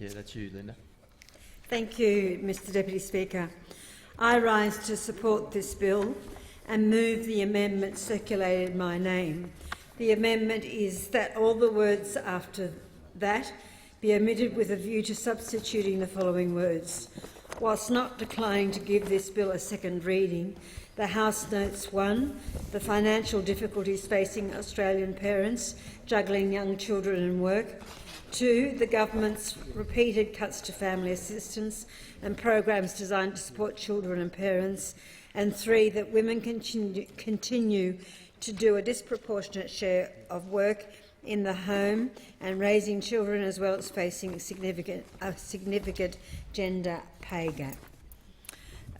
Yeah, that's you, Linda. Thank you, Mr Deputy Speaker. I rise to support this bill and move the amendment circulated in my name. The amendment is that all the words after that be omitted with a view to substituting the following words. Whilst not declining to give this bill a second reading, the House notes 1. The financial difficulties facing Australian parents juggling young children and work. 2. The government's repeated cuts to family assistance and programs designed to support children and parents. And 3. That women continue to do a disproportionate share of work in the home and raising children, as well as facing a significant gender pay gap.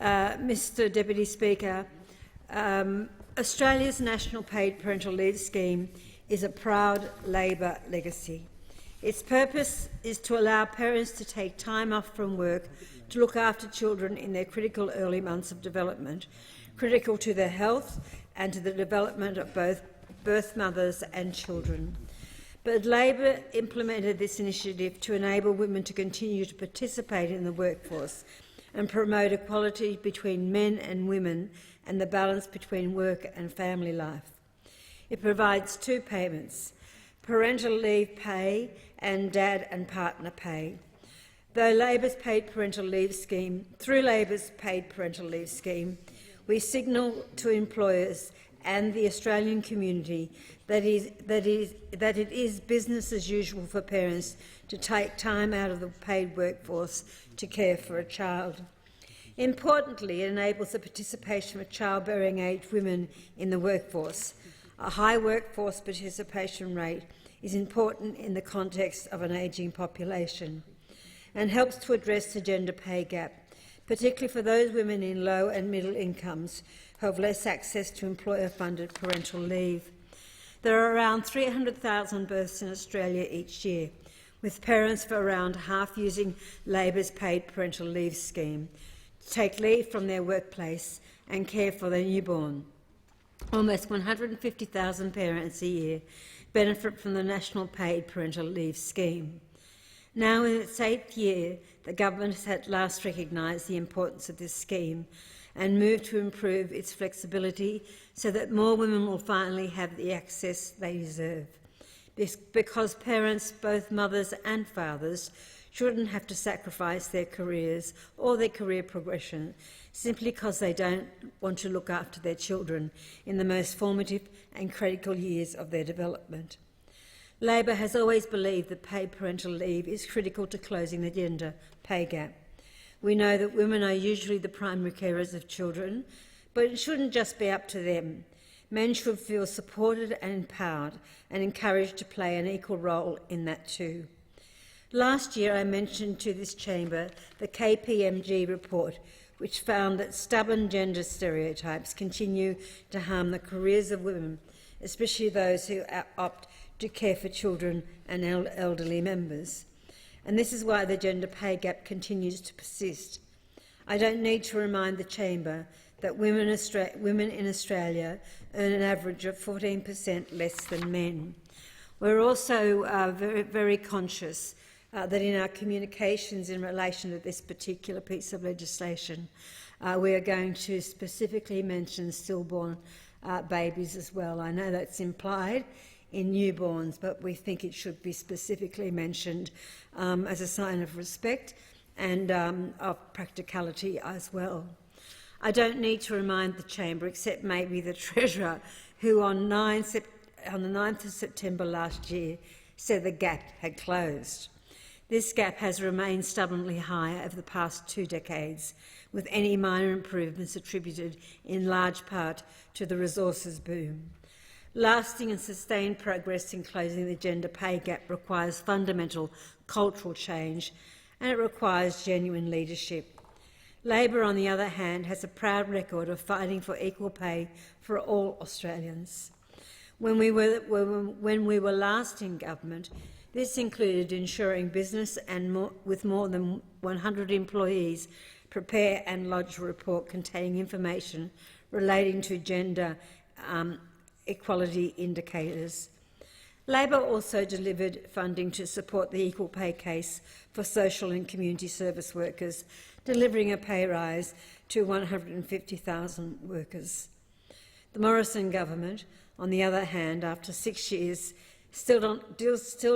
Mr Deputy Speaker, Australia's National Paid Parental Leave Scheme is a proud Labor legacy. Its purpose is to allow parents to take time off from work to look after children in their critical early months of development, critical to their health and to the development of both birth mothers and children. But Labor implemented this initiative to enable women to continue to participate in the workforce and promote equality between men and women and the balance between work and family life. It provides 2 payments: parental leave pay and dad and partner pay. Through Labor's paid parental leave scheme, we signal to employers and the Australian community that it is business as usual for parents to take time out of the paid workforce to care for a child. Importantly, it enables the participation of childbearing-age women in the workforce. A high workforce participation rate is important in the context of an ageing population and helps to address the gender pay gap, particularly for those women in low and middle incomes who have less access to employer-funded parental leave. There are around 300,000 births in Australia each year, with parents for around half using Labor's paid parental leave scheme to take leave from their workplace and care for their newborn. Almost 150,000 parents a year benefit from the National Paid Parental Leave Scheme. Now in its 8th year, the government has at last recognised the importance of this scheme and moved to improve its flexibility so that more women will finally have the access they deserve. Because parents, both mothers and fathers, shouldn't have to sacrifice their careers or their career progression simply because they don't want to look after their children in the most formative and critical years of their development. Labor has always believed that paid parental leave is critical to closing the gender pay gap. We know that women are usually the primary carers of children, but it shouldn't just be up to them. Men should feel supported and empowered and encouraged to play an equal role in that too. Last year I mentioned to this chamber the KPMG report, which found that stubborn gender stereotypes continue to harm the careers of women, especially those who opt to care for children and elderly members. And this is why the gender pay gap continues to persist. I don't need to remind the chamber that women in Australia earn an average of 14% less than men. We're also very conscious that in our communications in relation to this particular piece of legislation, we are going to specifically mention stillborn babies as well. I know that's implied in newborns, but we think it should be specifically mentioned as a sign of respect and of practicality as well. I don't need to remind the chamber, except maybe the Treasurer, who on the 9th of September last year said the gap had closed. This gap has remained stubbornly high over the past 2 decades, with any minor improvements attributed in large part to the resources boom. Lasting and sustained progress in closing the gender pay gap requires fundamental cultural change, and it requires genuine leadership. Labor, on the other hand, has a proud record of fighting for equal pay for all Australians. When we were last in government, this included ensuring business with more than 100 employees prepare and lodge a report containing information relating to gender equality indicators. Labor also delivered funding to support the equal pay case for social and community service workers, delivering a pay rise to 150,000 workers. The Morrison government, on the other hand, after 6 years, still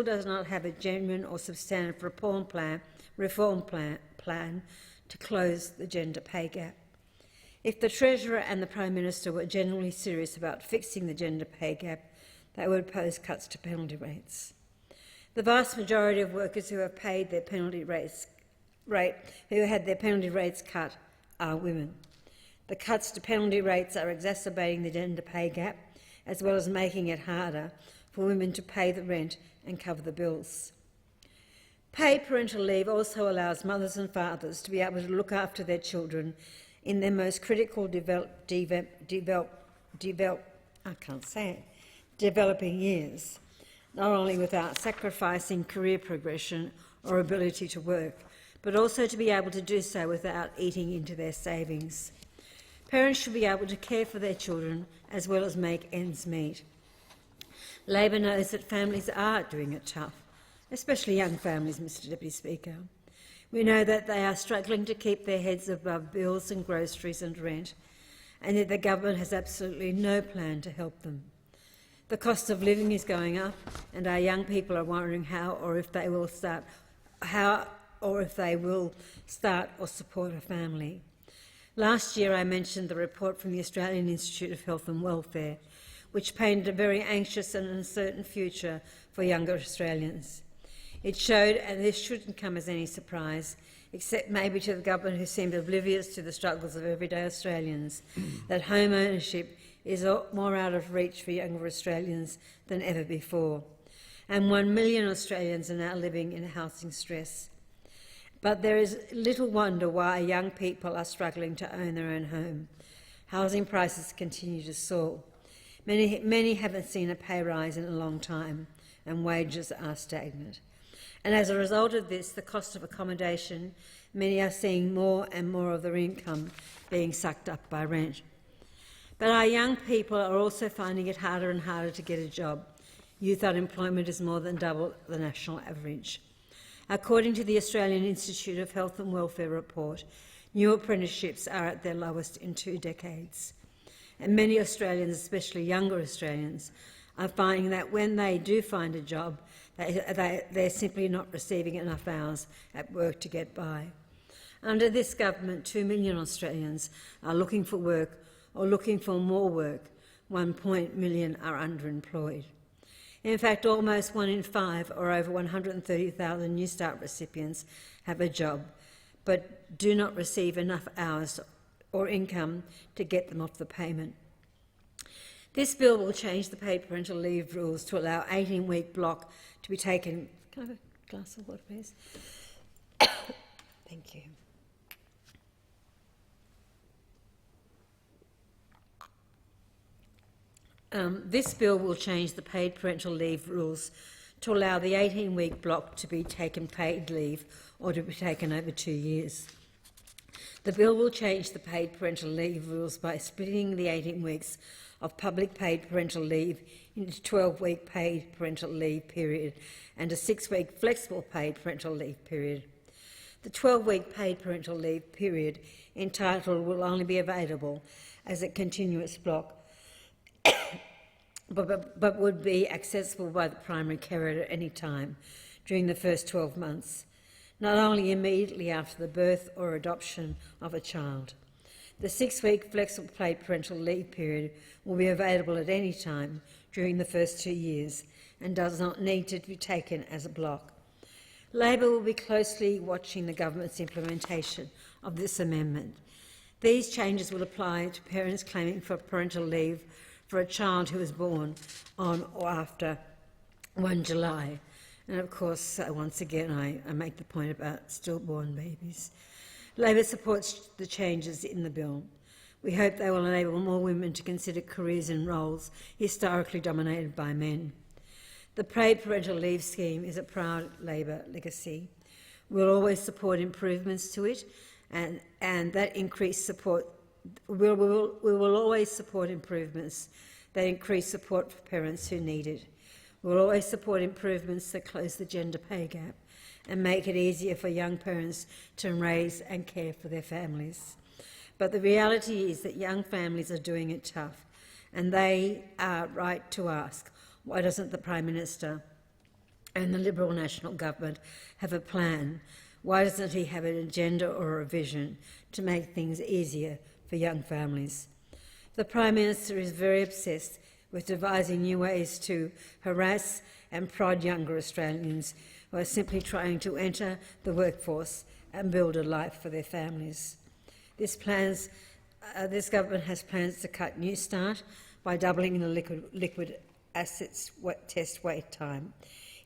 does not have a genuine or substantive reform plan to close the gender pay gap. If the Treasurer and the Prime Minister were genuinely serious about fixing the gender pay gap, they would oppose cuts to penalty rates. The vast majority of workers who have had their penalty rates cut are women. The cuts to penalty rates are exacerbating the gender pay gap, as well as making it harder for women to pay the rent and cover the bills. Paid parental leave also allows mothers and fathers to be able to look after their children in their most critical developing years, not only without sacrificing career progression or ability to work, but also to be able to do so without eating into their savings. Parents should be able to care for their children as well as make ends meet. Labor knows that families are doing it tough, especially young families, Mr Deputy Speaker. We know that they are struggling to keep their heads above bills and groceries and rent, and yet the government has absolutely no plan to help them. The cost of living is going up, and our young people are wondering how or if they will start or support a family. Last year I mentioned the report from the Australian Institute of Health and Welfare, which painted a very anxious and uncertain future for younger Australians. It showed, and this shouldn't come as any surprise, except maybe to the government who seemed oblivious to the struggles of everyday Australians, that home ownership is more out of reach for younger Australians than ever before. And 1 million Australians are now living in housing stress. But there is little wonder why young people are struggling to own their own home. Housing prices continue to soar. Many haven't seen a pay rise in a long time, and wages are stagnant. And as a result of this, the cost of accommodation, many are seeing more and more of their income being sucked up by rent. But our young people are also finding it harder and harder to get a job. Youth unemployment is more than double the national average. According to the Australian Institute of Health and Welfare report, new apprenticeships are at their lowest in 2 decades. And many Australians, especially younger Australians, are finding that when they do find a job, they're simply not receiving enough hours at work to get by. Under this government, 2 million Australians are looking for work or looking for more work. 1 million are underemployed. In fact, almost 1 in 5, or over 130,000 New Start recipients, have a job, but do not receive enough hours or income to get them off the payment. This bill will change the paid parental leave rules to allow 18-week block to be taken. Can I have a glass of water, please? Thank you. This bill will change the paid parental leave rules to allow the 18-week block to be taken paid leave or to be taken over 2 years. The bill will change the paid parental leave rules by splitting the 18 weeks of public paid parental leave into 12-week paid parental leave period and a 6-week flexible paid parental leave period. The 12-week paid parental leave period entitled will only be available as a continuous block but would be accessible by the primary carer at any time during the first 12 months, not only immediately after the birth or adoption of a child. The 6-week flexible paid parental leave period will be available at any time during the first 2 years and does not need to be taken as a block. Labor will be closely watching the government's implementation of this amendment. These changes will apply to parents claiming for parental leave for a child who was born on or after 1 July. And of course, once again, I make the point about stillborn babies. Labor supports the changes in the bill. We hope they will enable more women to consider careers and roles historically dominated by men. The paid parental leave scheme is a proud Labor legacy. We'll always support improvements to it, and that increased support. We will always support improvements that increase support for parents who need it. We will always support improvements that close the gender pay gap and make it easier for young parents to raise and care for their families. But the reality is that young families are doing it tough, and they are right to ask, why doesn't the Prime Minister and the Liberal National Government have a plan? Why doesn't he have an agenda or a vision to make things easier for young families? The Prime Minister is very obsessed with devising new ways to harass and prod younger Australians who are simply trying to enter the workforce and build a life for their families. This government has plans to cut New Start by doubling the liquid assets test wait time.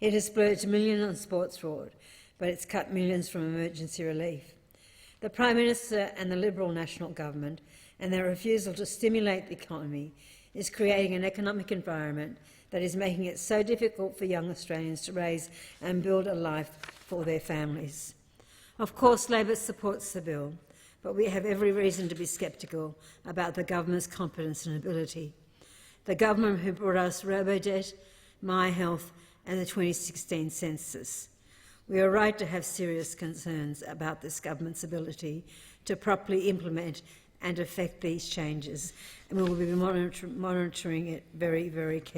It has splurged millions on sports fraud, but it's cut millions from emergency relief. The Prime Minister and the Liberal National Government and their refusal to stimulate the economy is creating an economic environment that is making it so difficult for young Australians to raise and build a life for their families. Of course, Labor supports the bill, but we have every reason to be sceptical about the government's competence and ability. The government who brought us Robodebt, My Health and the 2016 census. We are right to have serious concerns about this government's ability to properly implement and affect these changes, and we will be monitoring it very, very carefully.